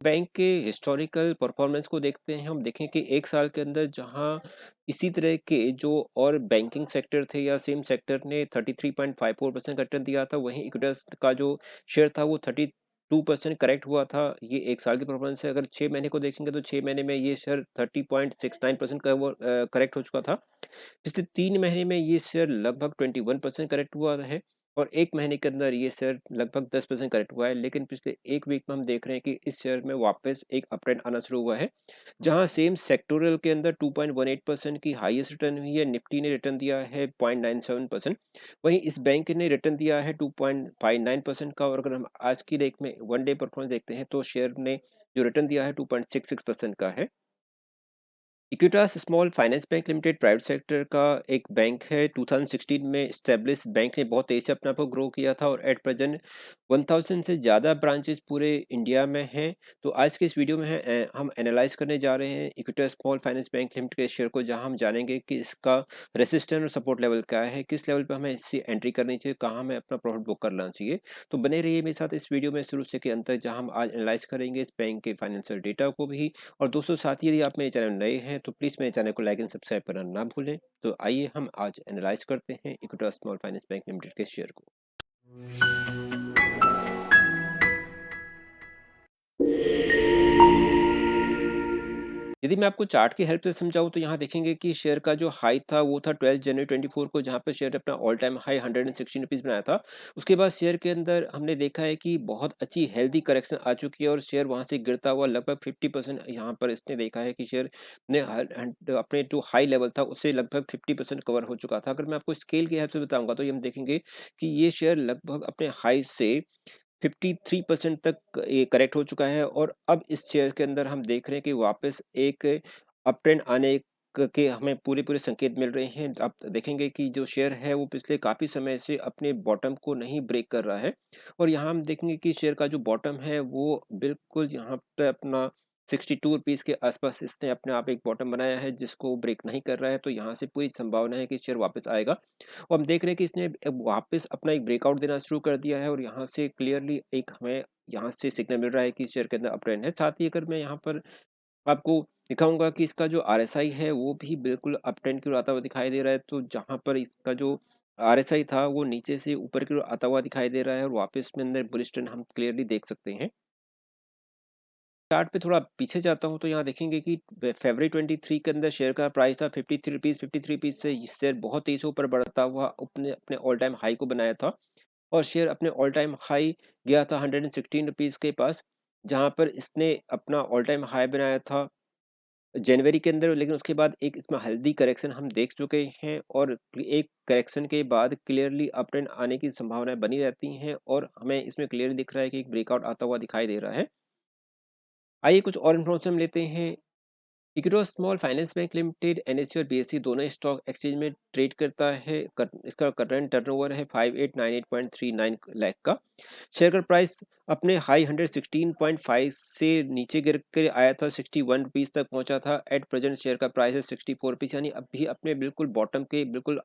Bank के historical performance को देखते हैं, हम देखें कि 1 साल के अंदर जहाँ इसी तरह के जो और बैंकिंग सेक्टर थे या सेम सेक्टर ने 33.54% रिटर्न दिया था, वहीं इक्विटस का जो शेयर था वो 32% करेक्ट हुआ था। ये 1 साल की परफॉर्मेंस है। अगर 6 महीने को देखेंगे तो 6 महीने में ये शेयर 30.69% करेक्ट हो चुका था। पिछले 3 महीने में ये शेयर लगभग 21% करेक्ट हुआ है और 1 महीने के अंदर ये शेयर लगभग 10% करेक्ट हुआ है। लेकिन पिछले 1 वीक में हम देख रहे हैं कि इस शेयर में वापस एक अप ट्रेंड आना शुरू हुआ है, जहाँ सेम सेक्टोरल के अंदर 2.18% की हाईएस्ट रिटर्न हुई है। निफ्टी ने रिटर्न दिया है 0.97%, वहीं इस बैंक ने रिटर्न दिया है 2.59% का। और अगर हम आज की डेट में वन डे परफॉर्मेंस देखते हैं तो शेयर ने जो रिटर्न दिया है 2.66% का है। Equitas small finance bank limited private sector का एक बैंक है। 2016 में एस्टेब्लिश बैंक ने बहुत तेजी से अपने आप को ग्रो किया था और एट प्रेजेंट 1000 से ज़्यादा ब्रांचेस पूरे इंडिया में हैं। तो आज के इस वीडियो में हम एनालाइज करने जा रहे हैं Equitas small finance bank limited के शेयर को, जहां हम जानेंगे कि इसका रेसिस्टेंस और सपोर्ट लेवल क्या है, किस लेवल पर हमें इसकी एंट्री करनी चाहिए, कहाँ हमें अपना प्रॉफिट बुक करना चाहिए। तो बने रहिए मेरे साथ इस वीडियो में शुरू से के अंत तक, जहाँ हम आज एनालाइज करेंगे इस बैंक के फाइनेंशियल डेटा को भी। और दोस्तों साथ ही यदि आप मेरे चैनल नए हैं तो प्लीज़ मेरे चैनल को लाइक एंड सब्सक्राइब करना ना भूलें। तो आइए हम आज एनालाइज करते हैं Equitas small finance bank limited के शेयर को। यदि मैं आपको चार्ट की हेल्प से समझाऊँ तो यहाँ देखेंगे कि शेयर का जो हाई था वो था 12 जनवरी 24 को, जहाँ पे शेयर ने अपना ऑल टाइम हाई 116 रुपीज़ बनाया था। उसके बाद शेयर के अंदर हमने देखा है कि बहुत अच्छी हेल्दी करेक्शन आ चुकी है और शेयर वहाँ से गिरता हुआ लगभग 50% यहाँ पर इसने देखा है कि शेयर ने अपने जो हाई लेवल था उससे लगभग 50% कवर हो चुका था। अगर मैं आपको स्केल की हेल्प से बताऊँगा तो ये हम देखेंगे कि ये शेयर लगभग अपने हाई से 53% तक ये करेक्ट हो चुका है और अब इस शेयर के अंदर हम देख रहे हैं कि वापस एक अप ट्रेंड आने के हमें पूरे-पूरे संकेत मिल रहे हैं। आप देखेंगे कि जो शेयर है वो पिछले काफ़ी समय से अपने बॉटम को नहीं ब्रेक कर रहा है और यहाँ हम देखेंगे कि शेयर का जो बॉटम है वो बिल्कुल यहाँ पे अपना 62 रुपीज़ के आस-पास इसने अपने आप एक बॉटम बनाया है, जिसको ब्रेक नहीं कर रहा है। तो यहाँ से पूरी संभावना है कि शेयर वापस आएगा और हम देख रहे हैं कि इसने अब वापस अपना एक ब्रेकआउट देना शुरू कर दिया है और यहाँ से क्लियरली एक हमें यहाँ से सिग्नल मिल रहा है कि शेयर के अंदर अप ट्रेंड है। साथ ही अगर मैं यहाँ पर आपको दिखाऊंगा कि इसका जो आरएसआई है वो भी बिल्कुल अप ट्रेंड की ओर आता हुआ दिखाई दे रहा है। तो जहाँ पर इसका जो आरएसआई था वो नीचे से ऊपर की ओर आता हुआ दिखाई दे रहा है और वापस में अंदर बुलिश ट्रेंड हम क्लियरली देख सकते हैं। चार्ट पे थोड़ा पीछे जाता हूँ तो यहाँ देखेंगे कि फरवरी 23 के अंदर शेयर का प्राइस था 53 रुपीज़। 53 रुपीज़ से ये शेयर बहुत तेजी से ऊपर बढ़ता हुआ अपने अपने ऑल टाइम हाई को बनाया था और शेयर अपने ऑल टाइम हाई गया था 116 रुपीज़ के पास, जहाँ पर इसने अपना ऑल टाइम हाई बनाया था जनवरी के अंदर। लेकिन उसके बाद एक इसमें हेल्दी करेक्शन हम देख चुके हैं और एक करेक्शन के बाद क्लियरली अप ट्रेंड आने की संभावनाएं बनी रहती हैं और हमें इसमें क्लियरली दिख रहा है कि एक ब्रेकआउट आता हुआ दिखाई दे रहा है। आइए कुछ और इन्फॉर्मेशन लेते हैं। Equitas small finance bank limited NSC और बीएसई दोनों स्टॉक एक्सचेंज में ट्रेड करता है। इसका करंट टर्नओवर है 5898.39 लाख का। शेयर का प्राइस अपने हाई 116.5 से नीचे गिर कर आया था, 61 रुपीज़ तक पहुंचा था। एट प्रेजेंट शेयर का प्राइस है 64 रुपीज़, यानी अभी अपने बिल्कुल बॉटम के बिल्कुल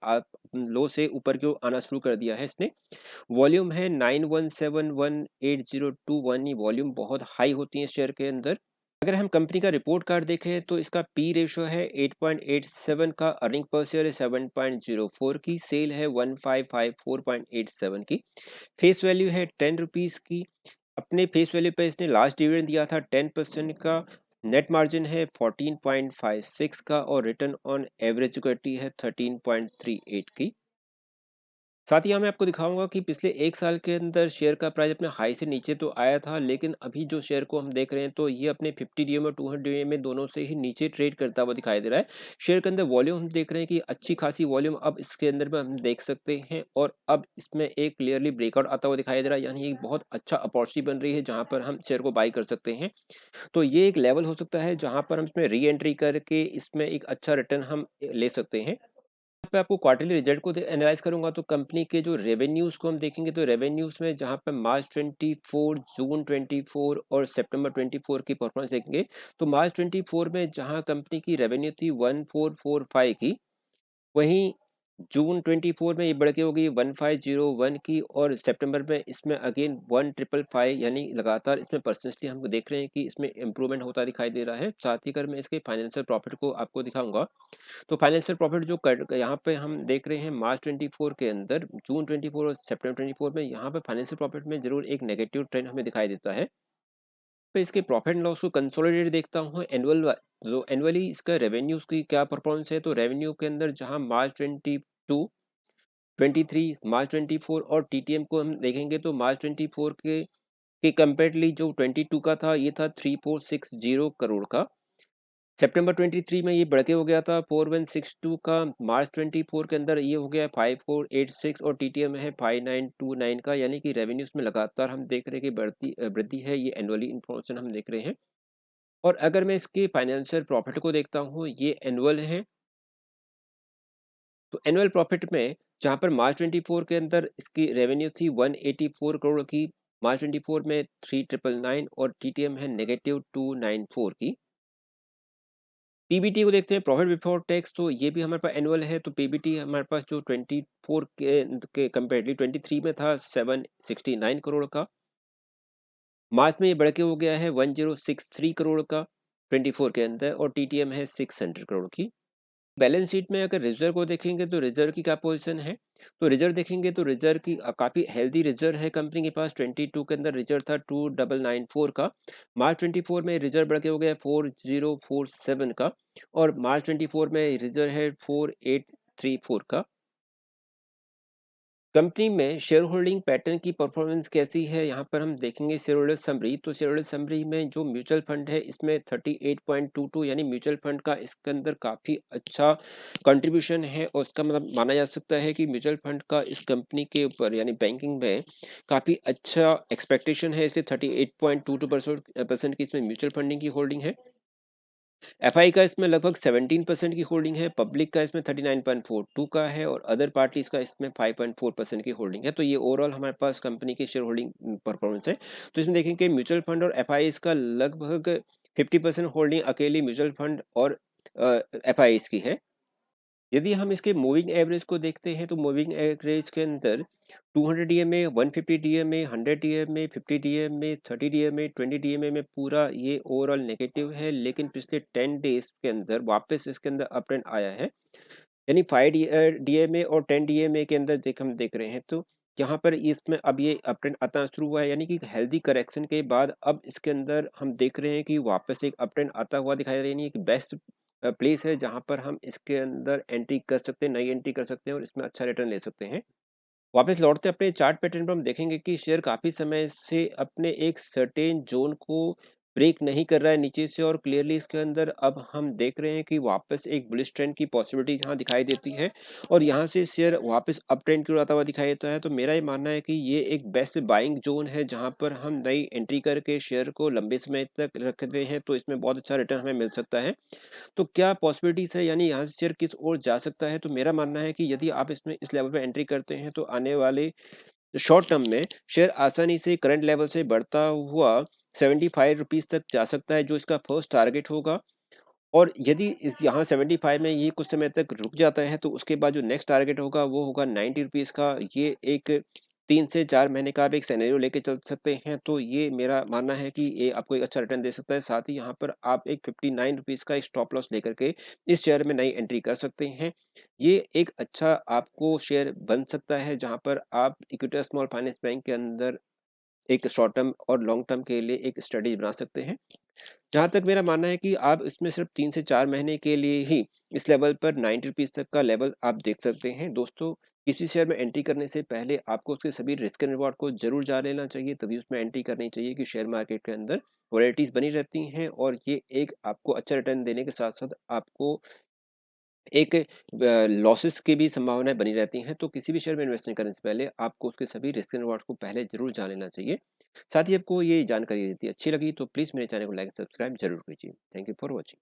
लो से ऊपर की ओर आना शुरू कर दिया है इसने। वॉल्यूम है 91718021, ये वॉल्यूम बहुत हाई होती है शेयर के अंदर। अगर हम कंपनी का रिपोर्ट कार्ड देखें तो इसका पी रेशियो है 8.87 का, अर्निंग पर शेयर है 7.04 की, सेल है 1554.87 की, फेस वैल्यू है 10 रुपीज़ की। अपने फेस वैल्यू पे इसने लास्ट डिविडेंड दिया था 10% का। नेट मार्जिन है 14.56 का और रिटर्न ऑन एवरेज इक्विटी है 13.38 की। साथ ही यहाँ मैं आपको दिखाऊंगा कि पिछले 1 साल के अंदर शेयर का प्राइस अपने हाई से नीचे तो आया था, लेकिन अभी जो शेयर को हम देख रहे हैं तो ये अपने 50 डीएम और 200 डीएम में दोनों से ही नीचे ट्रेड करता हुआ दिखाई दे रहा है। शेयर के अंदर वॉल्यूम हम देख रहे हैं कि अच्छी खासी वॉल्यूम अब इसके अंदर में हम देख सकते हैं और अब इसमें एक क्लियरली ब्रेकआउट आता हुआ दिखाई दे रहा है, यानी एक बहुत अच्छा अपॉर्चुनिटी बन रही है जहाँ पर हम शेयर को बाई कर सकते हैं। तो ये एक लेवल हो सकता है जहाँ पर हम इसमें री एंट्री करके इसमें एक अच्छा रिटर्न हम ले सकते हैं। पे आपको क्वार्टरली रिजल्ट को एनालाइज करूंगा तो कंपनी के जो रेवेन्यूज को हम देखेंगे तो रेवेन्यूज में जहां पर मार्च 24, जून 24 और सितंबर 24 की परफॉर्मेंस देखेंगे तो मार्च 24 में जहां कंपनी की रेवेन्यू थी 1445 की, वहीं जून 24 में ये बढ़ के हो गई 1501 की, और सितंबर में इसमें अगेन 1555, यानी लगातार इसमें परसेंटली हम देख रहे हैं कि इसमें इम्प्रूवमेंट होता दिखाई दे रहा है। साथ ही अगर मैं इसके फाइनेंशियल प्रॉफिट को आपको दिखाऊंगा, तो फाइनेंशियल प्रॉफिट जो यहाँ पे हम देख रहे हैं मार्च 24 के अंदर, जून 24 और सितंबर 24 में यहाँ पे फाइनेंशियल प्रॉफिट में जरूर एक नेगेटिव ट्रेंड हमें दिखाई देता है। तो इसके प्रॉफिट एंड लॉस को कंसोलिडेट देखता हूँ एनुअल, जो एनुअली इसका रेवेन्यूज की क्या परफॉर्मेंस है। तो रेवेन्यू के अंदर जहाँ मार्च 23, मार्च 24 और टीटीएम को हम देखेंगे, तो मार्च 24 के कंपेरेटली जो 22 का था, ये था 3460 करोड़ का। सितंबर 23 में ये बढ़ के हो गया था 4162 का। मार्च 24 के अंदर ये हो गया 5486, और टीटीएम है 5929 का, यानी कि रेवेन्यूज में लगातार हम देख रहे हैं कि बढ़ती वृद्धि है। ये एनुअली इन्फॉर्मेशन हम देख रहे हैं। और अगर मैं इसके फाइनेंशियल प्रॉफिट को देखता हूँ, ये एनुअल है। तो एनुअल प्रॉफिट में जहाँ पर मार्च 24 के अंदर इसकी रेवेन्यू थी 184 करोड़ की, मार्च 24 में 3999, और टीटीएम है -294 की। पीबीटी को देखते हैं, प्रॉफिट बिफोर टैक्स, तो ये भी हमारे पास एनुअल है। तो पीबीटी हमारे पास जो 24 के कंपेरेटिवली 23 में था 769 करोड़ का, मार्च में ये बढ़ के हो गया है 1063 करोड़ का 24 के अंदर, और टीटीएम है 600 करोड़ की। बैलेंस शीट में अगर रिजर्व को देखेंगे, तो रिजर्व की क्या पोजीशन है, तो रिजर्व देखेंगे तो रिजर्व की काफी हेल्दी रिजर्व है कंपनी के पास। 22 के अंदर रिजर्व था 2994 का, मार्च 24 में रिजर्व बढ़ के हो गया 4047 का, और मार्च 24 में रिजर्व है 4834 का। कंपनी में शेयर होल्डिंग पैटर्न की परफॉर्मेंस कैसी है, यहाँ पर हम देखेंगे शेयर होल्डर समरी। तो शेयर होल्डर समरी में जो म्यूचुअल फंड है, इसमें 38.22, यानी म्यूचुअल फंड का इसके अंदर काफ़ी अच्छा कंट्रीब्यूशन है, और इसका मतलब माना जा सकता है कि म्यूचुअल फंड का इस कंपनी के ऊपर यानी बैंकिंग में काफ़ी अच्छा एक्सपेक्टेशन है, इसलिए 38.22% की इसमें म्यूचुअल फंडिंग की होल्डिंग है। एफआई का इसमें लगभग 17% की होल्डिंग है, पब्लिक का इसमें 39.42 का है, और अदर पार्टीज का इसमें 5.4% की होल्डिंग है। तो ये ओवरऑल हमारे पास कंपनी की शेयर होल्डिंग परफॉर्मेंस है। तो इसमें देखेंगे म्यूचुअल फंड और एफआई का लगभग 50% होल्डिंग अकेली म्यूचुअल फंड और एफआई की है। यदि हम इसके मूविंग एवरेज को देखते हैं, तो मूविंग एवरेज के अंदर 200 DMA, 150 DMA, 100 DMA, 50 DMA, 30 DMA, 20 DMA में पूरा ये ओवरऑल नेगेटिव है। लेकिन पिछले 10 डेज के अंदर वापस इसके अंदर अप ट्रेंड आया है, यानी 5 डीएमए और 10 डीएमए के अंदर हम देख रहे हैं। तो यहाँ पर इसमें अब ये अप ट्रेंड आना शुरू हुआ है, यानी कि हेल्दी करेक्शन के बाद अब इसके अंदर हम देख रहे हैं कि वापस एक अप ट्रेंड आता हुआ दिखाई दे रही है। एक बेस्ट प्लेस है जहाँ पर हम इसके अंदर एंट्री कर सकते हैं, नई एंट्री कर सकते हैं, और इसमें अच्छा रिटर्न ले सकते हैं। वापस लौटते अपने चार्ट पैटर्न पर हम देखेंगे कि शेयर काफ़ी समय से अपने एक सर्टेन जोन को ब्रेक नहीं कर रहा है नीचे से, और क्लियरली इसके अंदर अब हम देख रहे हैं कि वापस एक बुलिश ट्रेंड की पॉसिबिलिटी यहाँ दिखाई देती है, और यहाँ से शेयर वापस अप ट्रेंड की ओर आता हुआ दिखाई देता है। तो मेरा ये मानना है कि ये एक बेस्ट बाइंग जोन है, जहाँ पर हम नई एंट्री करके शेयर को लंबे समय तक रखते हैं, तो इसमें बहुत अच्छा रिटर्न हमें मिल सकता है। तो क्या पॉसिबिलिटीज़ है, यानी यहाँ से शेयर किस ओर जा सकता है? तो मेरा मानना है कि यदि आप इसमें इस लेवल पे एंट्री करते हैं, तो आने वाले शॉर्ट टर्म में शेयर आसानी से करंट लेवल से बढ़ता हुआ 75 रुपीज़ तक जा सकता है, जो इसका फर्स्ट टारगेट होगा। और यदि इस यहाँ 75 में ये कुछ समय तक रुक जाता है, तो उसके बाद जो नेक्स्ट टारगेट होगा वो होगा 90 रुपीज़ का। ये एक 3 से 4 महीने का आप एक सिनेरियो लेके चल सकते हैं। तो ये मेरा मानना है कि ये आपको एक अच्छा रिटर्न दे सकता है। साथ ही यहाँ पर आप एक 59 रुपीज़ का एक स्टॉप लॉस लेकर के इस शेयर में नई एंट्री कर सकते हैं। ये एक अच्छा आपको शेयर बन सकता है, जहाँ पर आप इक्विटी स्मॉल फाइनेंस बैंक के अंदर एक शॉर्ट टर्म और लॉन्ग टर्म के लिए एक स्ट्रेटेजी बना सकते हैं। जहाँ तक मेरा मानना है कि आप इसमें सिर्फ 3 से 4 महीने के लिए ही इस लेवल पर 90 रुपीज़ तक का लेवल आप देख सकते हैं। दोस्तों, किसी शेयर में एंट्री करने से पहले आपको उसके सभी रिस्क एंड रिवॉर्ड को ज़रूर जान लेना चाहिए, तभी उसमें एंट्री करनी चाहिए, कि शेयर मार्केट के अंदर वॉलेटिलिटीज़ बनी रहती हैं, और ये एक आपको अच्छा रिटर्न देने के साथ-साथ आपको एक लॉसेस की भी संभावनाएँ बनी रहती हैं। तो किसी भी शेयर में इन्वेस्टमेंट करने से पहले आपको उसके सभी रिस्क एंड रिवॉर्ड्स को पहले ज़रूर जान लेना चाहिए। साथ ही आपको ये जानकारी यदि अच्छी लगी, तो प्लीज़ मेरे चैनल को लाइक सब्सक्राइब ज़रूर कीजिए। Thank you for watching.